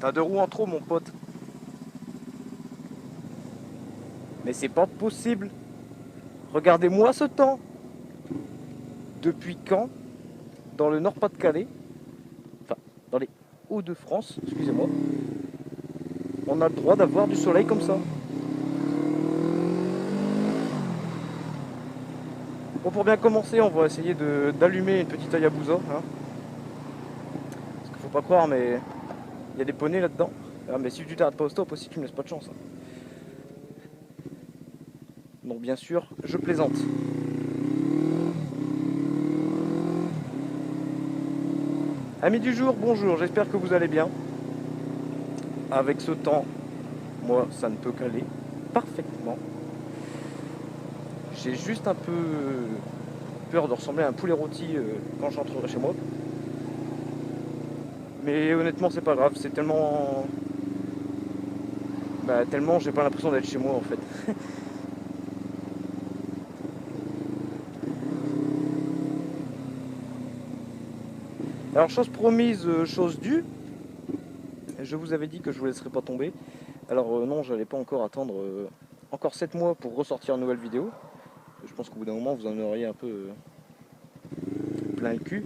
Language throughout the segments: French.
T'as 2 roues en trop, mon pote. Mais c'est pas possible. Regardez-moi ce temps. Depuis quand, dans le Nord-Pas-de-Calais, enfin, dans les Hauts-de-France, excusez-moi, on a le droit d'avoir du soleil comme ça. Bon, pour bien commencer, on va essayer d'allumer une petite Hayabusa. Hein. Parce qu'il faut pas croire, mais il y a des poneys là-dedans. Ah, mais si tu t'arrêtes pas au stop aussi, tu me laisses pas de chance. Hein. Donc bien sûr, je plaisante. Amis du jour, bonjour, j'espère que vous allez bien. Avec ce temps, moi, ça ne peut qu'aller parfaitement. J'ai juste un peu peur de ressembler à un poulet rôti quand j'entrerai chez moi. Mais honnêtement, c'est pas grave, c'est tellement... tellement j'ai pas l'impression d'être chez moi en fait. Alors chose promise, chose due, je vous avais dit que je vous laisserai pas tomber. Alors non, j'allais pas encore attendre encore 7 mois pour ressortir une nouvelle vidéo. Je pense qu'au bout d'un moment vous en auriez un peu plein le cul.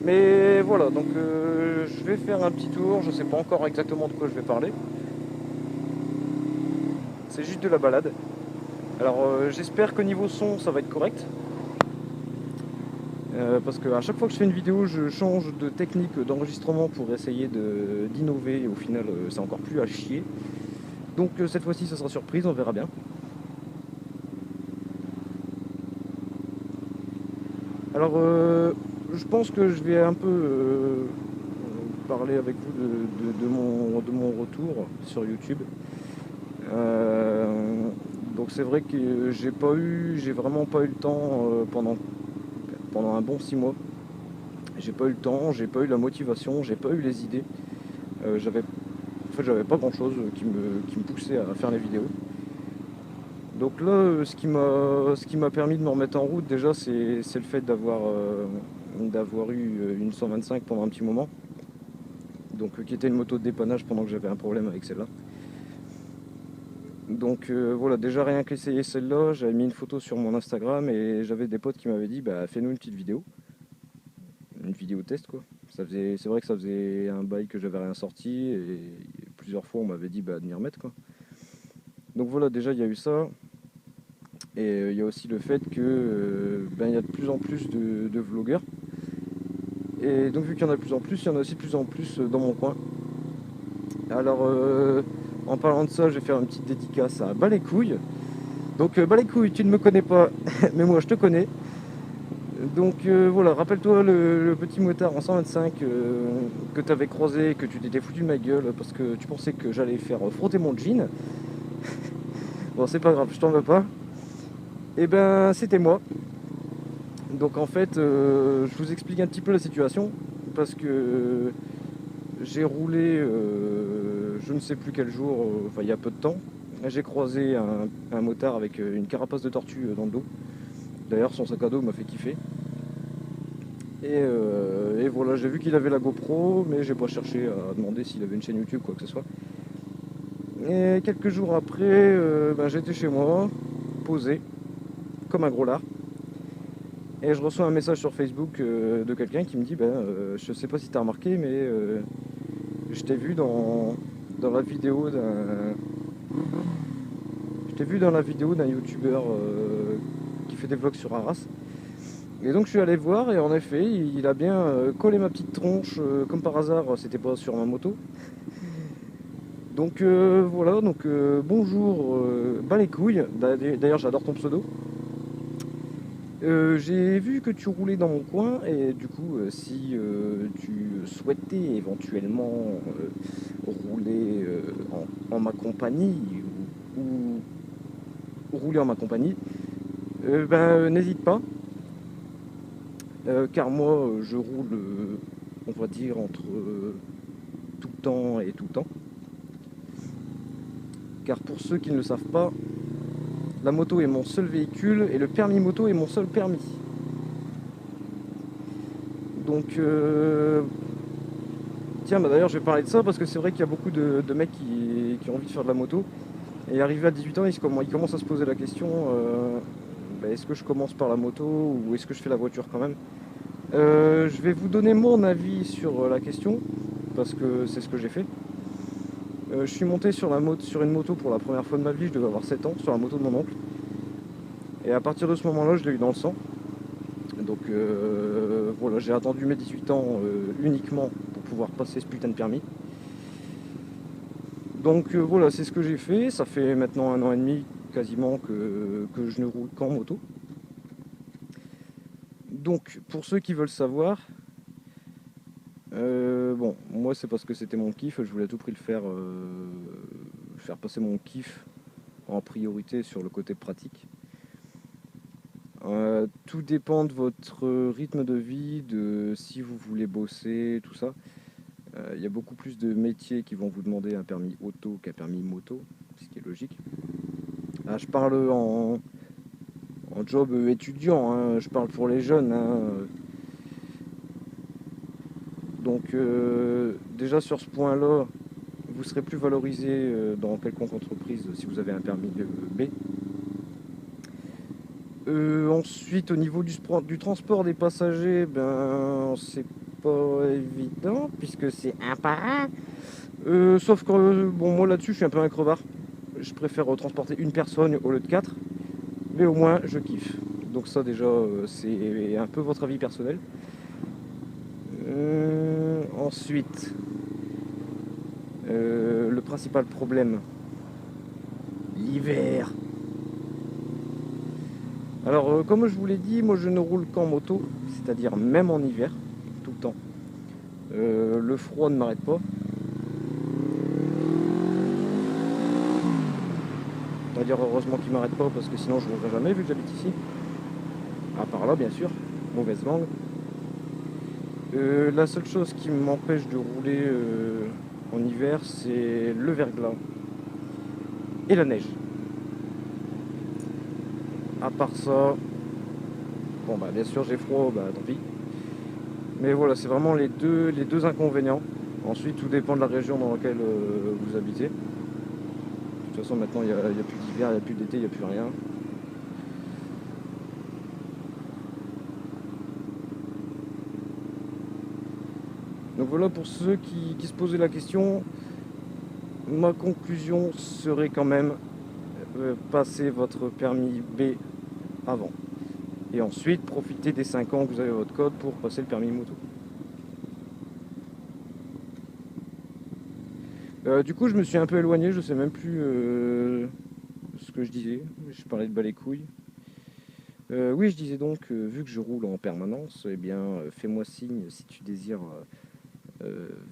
Mais voilà, donc je vais faire un petit tour, je sais pas encore exactement de quoi je vais parler. C'est juste de la balade. Alors j'espère qu'au niveau son ça va être correct. Parce qu'à chaque fois que je fais une vidéo, je change de technique d'enregistrement pour essayer d'innover et au final c'est encore plus à chier. Donc cette fois-ci ça sera surprise, on verra bien. Alors je pense que je vais un peu parler avec vous de mon retour sur YouTube. Donc c'est vrai que j'ai vraiment pas eu le temps pendant un bon 6 mois. J'ai pas eu le temps, j'ai pas eu la motivation, j'ai pas eu les idées. J'avais pas grand chose qui me poussait à faire les vidéos. Donc là, ce qui m'a permis de me remettre en route déjà, c'est le fait d'avoir eu une 125 pendant un petit moment. Donc qui était une moto de dépannage pendant que j'avais un problème avec celle-là. Donc voilà, déjà rien qu'essayer celle-là, j'avais mis une photo sur mon Instagram et j'avais des potes qui m'avaient dit fais-nous une petite vidéo. Une vidéo test quoi. C'est vrai que ça faisait un bail que j'avais rien sorti et plusieurs fois on m'avait dit de m'y remettre quoi. Donc voilà, déjà il y a eu ça. Et il y a aussi le fait que il y a de plus en plus de vlogueurs. Et donc vu qu'il y en a de plus en plus, il y en a aussi de plus en plus dans mon coin. Alors en parlant de ça, je vais faire une petite dédicace à Bas les couilles. Donc Bas les couilles, tu ne me connais pas, mais moi je te connais. Donc voilà, rappelle-toi le petit motard en 125 que tu avais croisé et que tu t'étais foutu de ma gueule parce que tu pensais que j'allais faire frotter mon jean. Bon, c'est pas grave, je t'en veux pas. Et ben, c'était moi. Donc en fait, je vous explique un petit peu la situation parce que j'ai roulé, je ne sais plus quel jour, il y a peu de temps. J'ai croisé un motard avec une carapace de tortue dans le dos. D'ailleurs, son sac à dos m'a fait kiffer. Et voilà, j'ai vu qu'il avait la GoPro, mais j'ai pas cherché à demander s'il avait une chaîne YouTube, quoi que ce soit. Et quelques jours après, j'étais chez moi, posé, comme un gros lard. Et je reçois un message sur Facebook de quelqu'un qui me dit je sais pas si t'as remarqué, mais je t'ai vu dans la vidéo d'un. Je t'ai vu dans la vidéo d'un youtubeur qui fait des vlogs sur Arras. Et donc je suis allé voir et en effet il a bien collé ma petite tronche comme par hasard, c'était pas sur ma moto. Donc voilà, donc bonjour, bas les couilles, d'ailleurs j'adore ton pseudo. J'ai vu que tu roulais dans mon coin et du coup si tu souhaitais éventuellement rouler en ma compagnie ou rouler en ma compagnie, n'hésite pas. Car moi je roule on va dire entre tout temps et tout temps. Car pour ceux qui ne le savent pas, la moto est mon seul véhicule et le permis moto est mon seul permis. Donc Tiens, bah d'ailleurs, je vais parler de ça parce que c'est vrai qu'il y a beaucoup de mecs qui ont envie de faire de la moto. Et arrivé à 18 ans, ils commencent à se poser la question bah, est-ce que je commence par la moto ou est-ce que je fais la voiture quand même. Je vais vous donner mon avis sur la question parce que c'est ce que j'ai fait. Je suis monté sur une moto pour la première fois de ma vie, je devais avoir 7 ans, sur la moto de mon oncle. Et à partir de ce moment-là, je l'ai eu dans le sang. Donc voilà, j'ai attendu mes 18 ans uniquement pour pouvoir passer ce putain de permis. Donc voilà, c'est ce que j'ai fait. Ça fait maintenant 1 an et demi quasiment que je ne roule qu'en moto. Donc pour ceux qui veulent savoir, bon, moi c'est parce que c'était mon kiff, je voulais à tout prix faire passer mon kiff en priorité sur le côté pratique. Tout dépend de votre rythme de vie, de si vous voulez bosser, tout ça. Il y a beaucoup plus de métiers qui vont vous demander un permis auto qu'un permis moto, ce qui est logique. Je parle en job étudiant, hein, je parle pour les jeunes. Hein. Donc déjà sur ce point-là, vous serez plus valorisé dans quelconque entreprise si vous avez un permis B. Ensuite, au niveau du transport des passagers, ben c'est pas évident puisque c'est un par un. Sauf que bon, moi là-dessus, je suis un peu un crevard. Je préfère transporter une personne au lieu de 4, mais au moins je kiffe. Donc ça déjà, c'est un peu votre avis personnel. Ensuite, le principal problème, l'hiver. Alors, comme je vous l'ai dit, moi je ne roule qu'en moto, c'est-à-dire même en hiver, tout le temps. Le froid ne m'arrête pas. C'est-à-dire heureusement qu'il ne m'arrête pas parce que sinon je ne roulerai jamais vu que j'habite ici. À part là, bien sûr, mauvaise langue. La seule chose qui m'empêche de rouler en hiver, c'est le verglas et la neige. À part ça, bon bah bien sûr j'ai froid, bah tant pis. Mais voilà, c'est vraiment les deux inconvénients. Ensuite, tout dépend de la région dans laquelle vous habitez. De toute façon, maintenant, il n'y a plus d'hiver, il n'y a plus d'été, il n'y a plus rien. Donc voilà, pour ceux qui se posaient la question, ma conclusion serait quand même passer votre permis B avant. Et ensuite, profitez des 5 ans que vous avez votre code pour passer le permis moto. Du coup, je me suis un peu éloigné, je sais même plus ce que je disais. Je parlais de bas les couilles. Oui, je disais donc, vu que je roule en permanence, eh bien, fais-moi signe si tu désires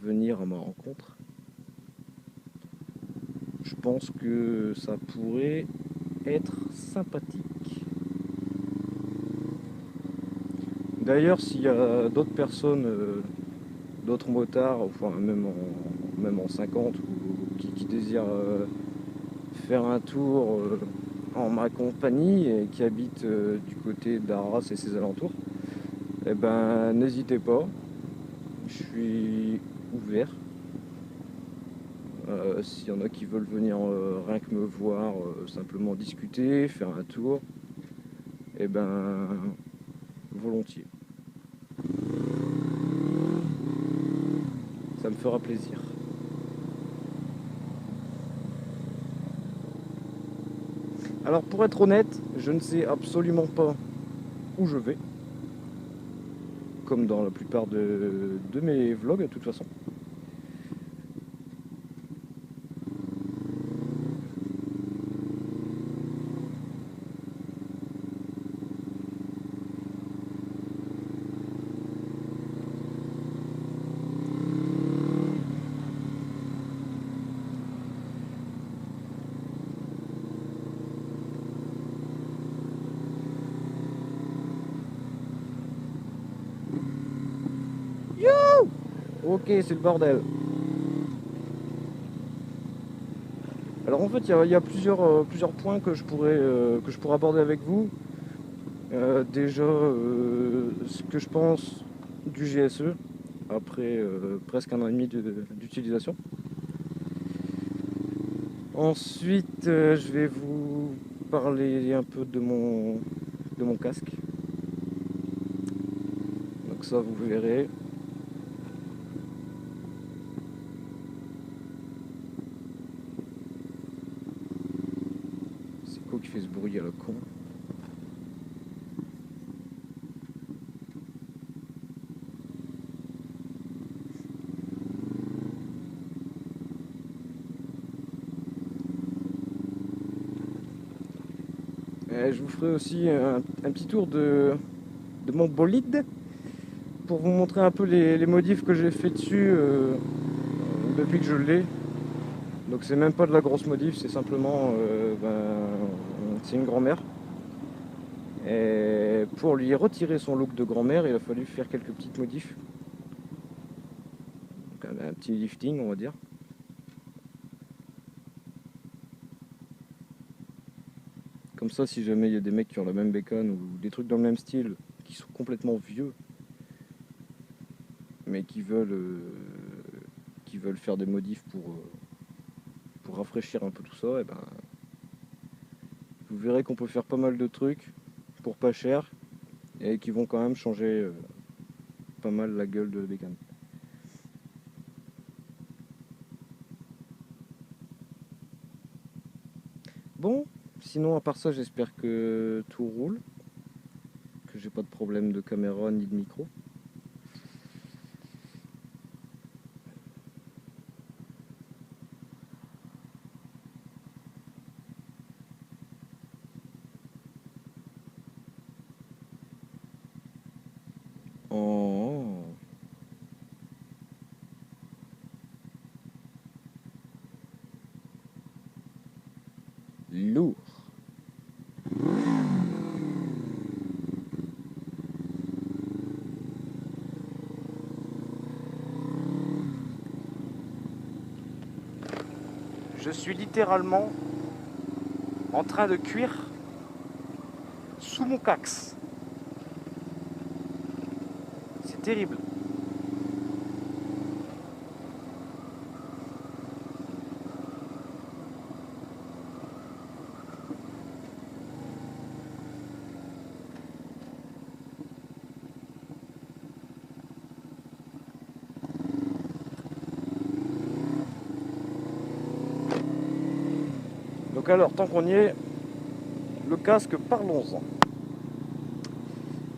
venir à ma rencontre. Je pense que ça pourrait être sympathique. D'ailleurs, s'il y a d'autres personnes, d'autres motards, enfin même en 50, ou qui désirent faire un tour en ma compagnie et qui habitent du côté d'Arras et ses alentours, eh ben n'hésitez pas, je suis ouvert. S'il y en a qui veulent venir rien que me voir, simplement discuter, faire un tour, eh ben volontiers. Ça me fera plaisir. Alors pour être honnête, je ne sais absolument pas où je vais, comme dans la plupart de mes vlogs de toute façon. Ok, c'est le bordel. Alors en fait, il y a plusieurs points que je pourrais aborder avec vous. Déjà, ce que je pense du GSE. après presque 1 an et demi d'utilisation. Ensuite, je vais vous parler un peu de mon casque. Donc ça, vous verrez. C'est quoi qui fait ce bruit à la con? Je vous ferai aussi un petit tour de mon bolide pour vous montrer un peu les modifs que j'ai fait dessus depuis que je l'ai. Donc c'est même pas de la grosse modif, c'est simplement c'est une grand-mère. Et pour lui retirer son look de grand-mère, il a fallu faire quelques petites modifs. Donc un petit lifting, on va dire. Comme ça, si jamais il y a des mecs qui ont la même bécane ou des trucs dans le même style, qui sont complètement vieux, mais qui veulent faire des modifs pour rafraîchir un peu tout ça, et ben, vous verrez qu'on peut faire pas mal de trucs pour pas cher et qui vont quand même changer pas mal la gueule de la bécane. Bon, sinon à part ça, j'espère que tout roule, que j'ai pas de problème de caméra ni de micro. Oh. Lourd. Je suis littéralement en train de cuire sous mon cax. C'est terrible. Donc alors, tant qu'on y est, le casque, parlons-en.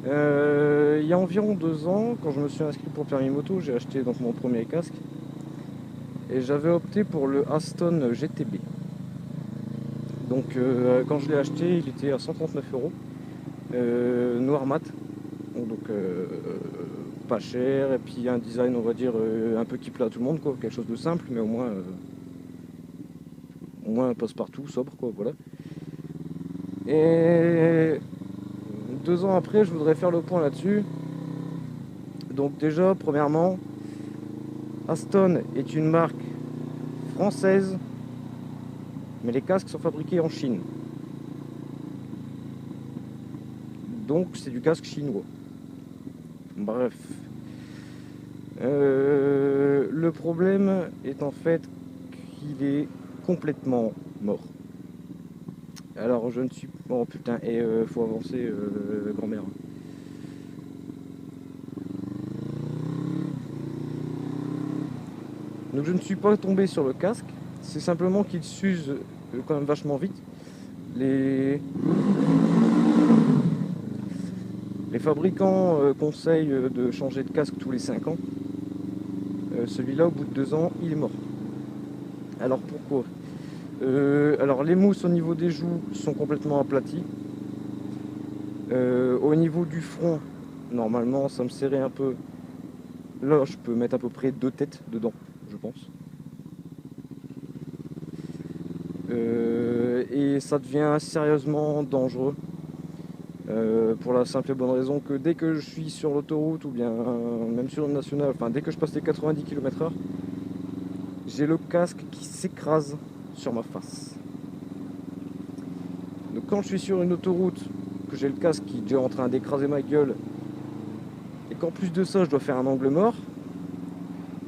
Il y a environ 2 ans, quand je me suis inscrit pour permis moto, j'ai acheté donc mon premier casque. Et j'avais opté pour le Aston GTB. Donc quand je l'ai acheté, il était à 139 €, noir mat. Donc pas cher, et puis un design, on va dire, un peu qui plaît à tout le monde, quoi. Quelque chose de simple, mais au moins passe-partout, sobre, quoi, voilà. Et 2 ans après, je voudrais faire le point là-dessus. Donc déjà, premièrement, Aston est une marque française, mais les casques sont fabriqués en Chine. Donc c'est du casque chinois. Bref. Le problème est en fait qu'il est complètement mort. Alors je ne suis... Oh putain, et faut avancer, grand-mère. Donc je ne suis pas tombé sur le casque, c'est simplement qu'il s'use quand même vachement vite. Les fabricants conseillent de changer de casque tous les 5 ans. Celui-là, au bout de 2 ans, il est mort. Alors pourquoi? Alors les mousses au niveau des joues sont complètement aplaties. Au niveau du front, normalement, ça me serrait un peu. Là, je peux mettre à peu près 2 têtes dedans, je pense. Et ça devient sérieusement dangereux. Pour la simple et bonne raison que dès que je suis sur l'autoroute ou bien même sur le national, enfin dès que je passe les 90 km/h, j'ai le casque qui s'écrase sur ma face. Donc quand je suis sur une autoroute, que j'ai le casque qui est déjà en train d'écraser ma gueule, et qu'en plus de ça je dois faire un angle mort,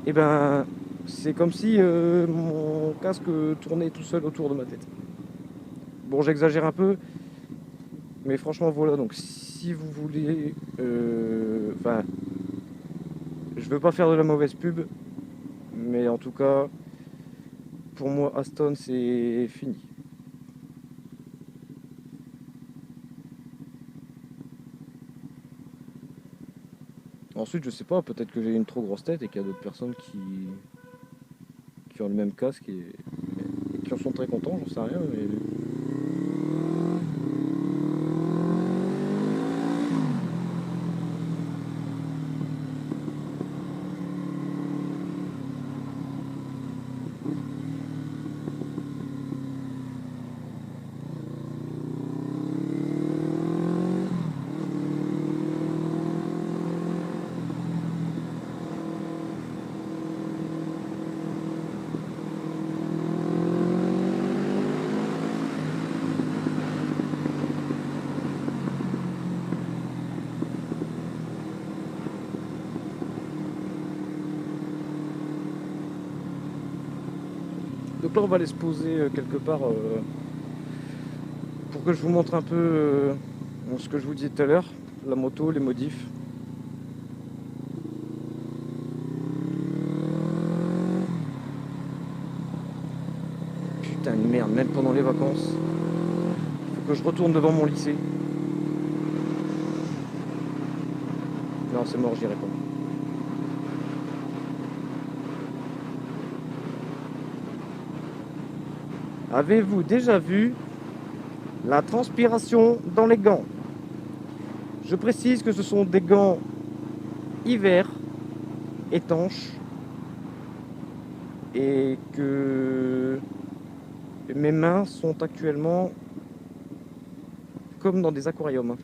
et ben c'est comme si mon casque tournait tout seul autour de ma tête. Bon, j'exagère un peu, mais franchement voilà, donc si vous voulez... Enfin, je veux pas faire de la mauvaise pub, mais en tout cas, pour moi Aston c'est fini. Ensuite, je sais pas, peut-être que j'ai une trop grosse tête et qu'il y a d'autres personnes qui ont le même casque et qui en sont très contents, j'en sais rien. Mais... Donc là, on va aller se poser quelque part pour que je vous montre un peu ce que je vous disais tout à l'heure, la moto, les modifs. Putain de merde, même pendant les vacances, faut que je retourne devant mon lycée. Non, c'est mort, j'irai pas. Avez-vous déjà vu la transpiration dans les gants? Je précise que ce sont des gants hiver étanches et que mes mains sont actuellement comme dans des aquariums.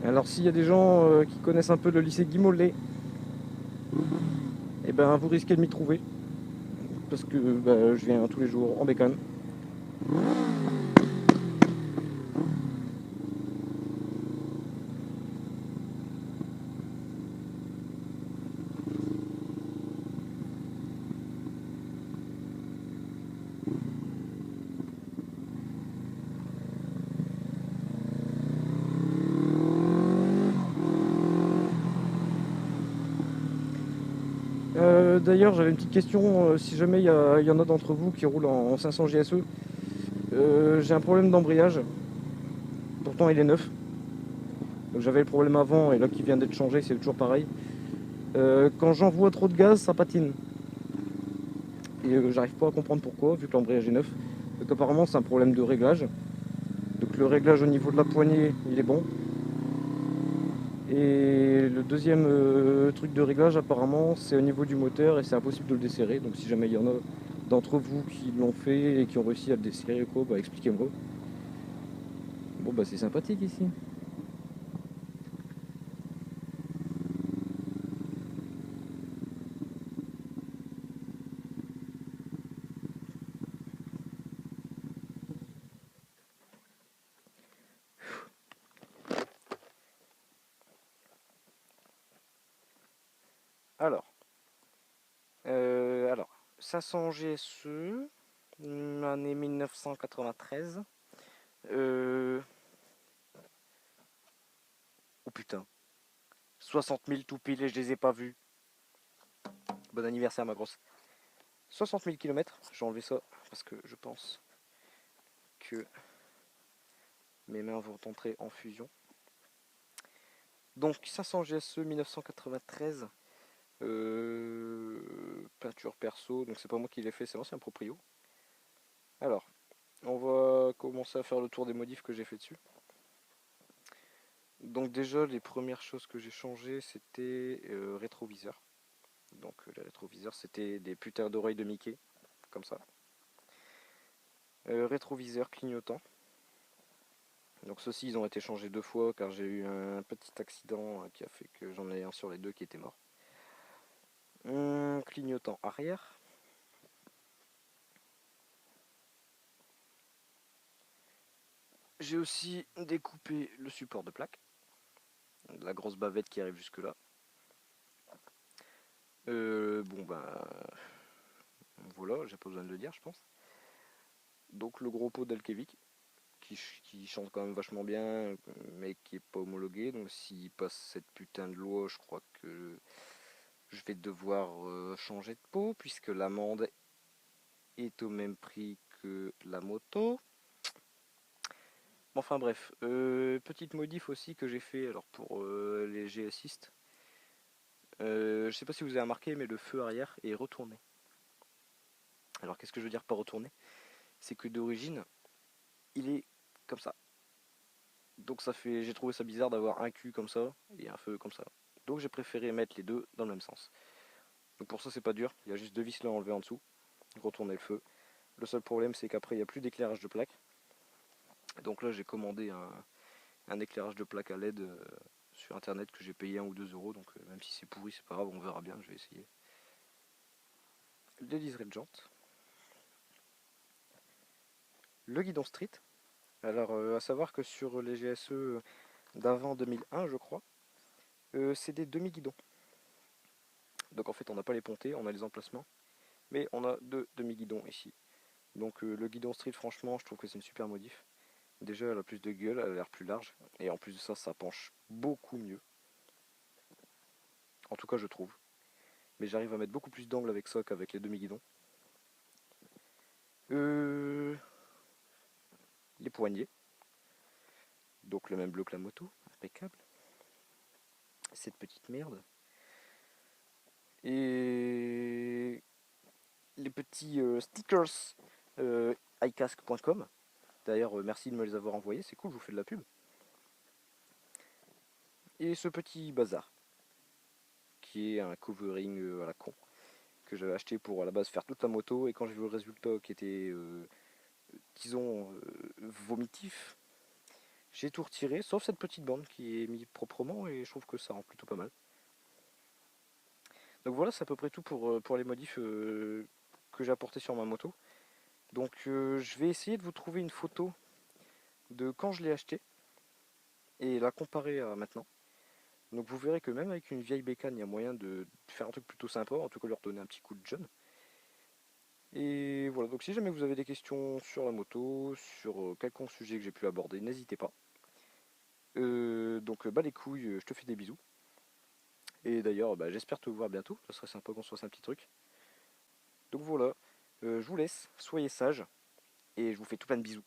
Alors s'il y a des gens qui connaissent un peu le lycée Guy Mollet, eh ben vous risquez de m'y trouver parce que bah, je viens tous les jours en bécane. D'ailleurs, j'avais une petite question, si jamais il y en a d'entre vous qui roulent en 500 GSE, j'ai un problème d'embrayage, pourtant il est neuf. Donc j'avais le problème avant et là qui vient d'être changé, c'est toujours pareil. Quand j'envoie trop de gaz, ça patine. Et j'arrive pas à comprendre pourquoi, vu que l'embrayage est neuf. Donc apparemment c'est un problème de réglage. Donc le réglage au niveau de la poignée, il est bon. Et le deuxième truc de réglage apparemment c'est au niveau du moteur et c'est impossible de le desserrer. Donc si jamais il y en a d'entre vous qui l'ont fait et qui ont réussi à le desserrer ou quoi, bah expliquez-moi. Bon bah c'est sympathique ici. Alors, alors 500 GSE, année 1993. Oh putain, 60 000 tout pile et je les ai pas vus. Bon anniversaire ma grosse. 60 000 km, j'ai enlevé ça parce que je pense que mes mains vont entrer en fusion. Donc 500 GSE 1993, peinture perso, donc c'est pas moi qui l'ai fait, c'est l'ancien proprio. Alors, on va commencer à faire le tour des modifs que j'ai fait dessus. Donc déjà, les premières choses que j'ai changées, c'était rétroviseur. Donc les rétroviseurs, c'était des putains d'oreilles de Mickey, comme ça. Rétroviseur clignotant. Donc ceux-ci ils ont été changés 2 fois car j'ai eu un petit accident qui a fait que j'en ai un sur les 2 qui était mort. Clignotant arrière. J'ai aussi découpé le support de plaque. La grosse bavette qui arrive jusque là. Bon bah voilà, j'ai pas besoin de le dire je pense. Donc le gros pot d'Alkevik qui chante quand même vachement bien mais qui est pas homologué. Donc s'il passe cette putain de loi, je crois que je vais devoir changer de pot puisque l'amende est au même prix que la moto. Enfin bref, petite modif aussi que j'ai fait alors pour les G-Assist. Je sais pas si vous avez remarqué mais le feu arrière est retourné. Alors qu'est-ce que je veux dire par retourné? C'est que d'origine il est comme ça. Donc ça fait, j'ai trouvé ça bizarre d'avoir un cul comme ça et un feu comme ça. Donc j'ai préféré mettre les deux dans le même sens. Donc pour ça c'est pas dur, il y a juste 2 vis là enlevées en dessous, retourner le feu. Le seul problème c'est qu'après il n'y a plus d'éclairage de plaque. Donc là j'ai commandé un éclairage de plaque à LED sur internet que j'ai payé 1 ou 2 euros. Donc même si c'est pourri c'est pas grave, on verra bien, je vais essayer. Les liserés de jantes. Le guidon street. Alors à savoir que sur les GSE d'avant 2001 je crois, c'est des demi-guidons. Donc en fait on n'a pas les pontées, on a les emplacements. Mais on a 2 demi-guidons ici. Donc le guidon street franchement je trouve que c'est une super modif. Déjà elle a plus de gueule, elle a l'air plus large. Et en plus de ça, ça penche beaucoup mieux. En tout cas je trouve. Mais j'arrive à mettre beaucoup plus d'angle avec ça qu'avec les demi-guidons. Les poignées. Donc le même bleu que la moto, impeccable. Cette petite merde. Et les petits stickers iCask.com. D'ailleurs merci de me les avoir envoyés, c'est cool, je vous fais de la pub. Et ce petit bazar, qui est un covering à la con, que j'avais acheté pour à la base faire toute la moto, et quand j'ai vu le résultat qui était, disons, vomitif, j'ai tout retiré, sauf cette petite bande qui est mise proprement, et je trouve que ça rend plutôt pas mal. Donc voilà, c'est à peu près tout pour les modifs que j'ai apportés sur ma moto. Donc je vais essayer de vous trouver une photo de quand je l'ai acheté, et la comparer à maintenant. Donc vous verrez que même avec une vieille bécane, il y a moyen de faire un truc plutôt sympa, en tout cas leur donner un petit coup de jeune. Et voilà, donc si jamais vous avez des questions sur la moto, sur quelconque sujet que j'ai pu aborder, n'hésitez pas. Donc bah les couilles, je te fais des bisous. Et d'ailleurs, bah, j'espère te voir bientôt, ça serait sympa qu'on se fasse un petit truc. Donc voilà, je vous laisse, soyez sages, et je vous fais tout plein de bisous.